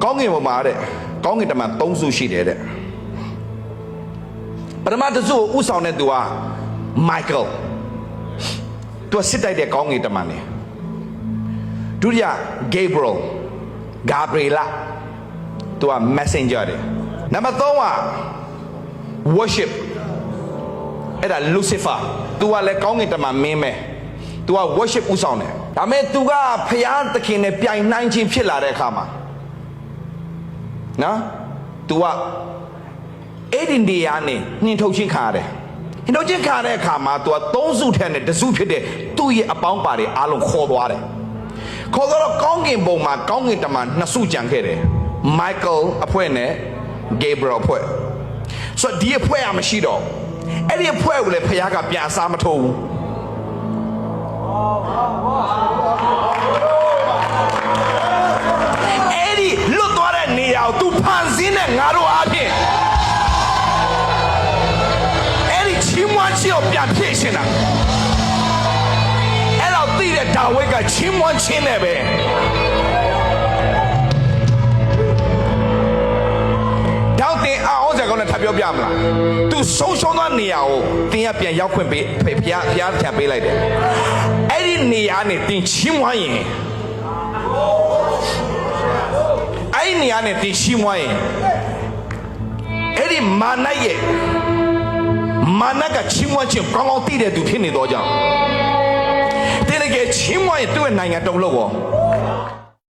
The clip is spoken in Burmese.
ကောင်းကင်ပေါ်မှာတဲ့ကောင်းကင်တမန်3စုရှိတယ်တဲ့ပထမတစ်စုကိုဥဆောင်တဲ့သူက Michael သူကစစ်တိုက်တဲ့ကောင်းကင်တမန်တယ်ဒုတိယ Gabriel သူက messenger တယ်နံပါတ်3က worship အဲ့ဒါ Lucifer သူကလည်းကောင်းကင်တမန်မင်းပဲသူက worship ဥဆောင်တယ်ဒါပေမဲ့သူကဖျားသခင်နဲ့ပြိုင်နိုင်ခြင်းဖြစ်လာတဲ့အခါမှာနော်သူကအဲ့ဒီနေရာနဲ့နှင်ထုတ်ခြင်းခါရတယ်နှင်ထုတ်ခြင်းခါတဲ့အခါမှာသူက3စုထဲနဲ့1စုဖြစ်တဲ့သူ့ရဲ့အပေါင်းပါတွေအားလုံးခေါ်သွားတယ်ခေါ်တော့ကောင်းကင်ဘုံမှာကောင်းကင်တမန်2စုကြံခဲ့တယ် Michael အဖွဲ့နဲ့ Gabriel အဖွဲ့ဆိုတော့ဒီအဖွဲ့ကမရှိတော့အဲ့ဒီအဖွဲ့ကိုလည်းဖခင်ကပြန်အစားမထိုးဘူးအဲ့ဒီလွတ်သွားတဲ့နေရာကိုသူဖန်ဆင်းတဲ့ငါတို့အားဖြင့်အဲ့ဒီချီးမွမ်းခြင်းကိုပြန်ဖြည့်ရှင်တာအဲ့တော့သိတဲ့ဒါဝိဒ်ကချီးမွမ်းခြင်းနဲ့ပဲတောက်တင်အောင်စကားနဲ့ထပ်ပြောပြမလားသူဆုံးရှုံးသွားနေရာကိုတင်ရပြန်ရောက်ခွင့်ပေးဖျားထပ်ပေးလိုက်တယ်အဲ့ဒီနေရာနဲ့တင်ချီးမွမ်းရင်အဲ့ဒီနေရာနဲ့တင်ချီးမွမ်းရင်အဲ့ဒီမာနကချီးမွမ်းခြင်းကောင်းကောင်းသိတဲ့သူဖြစ်နေတော့ကြောင့်တင်လည်းချီးမွမ်းရင်သူ့ရဲ့နိုင်ငံတုံးလို့ရော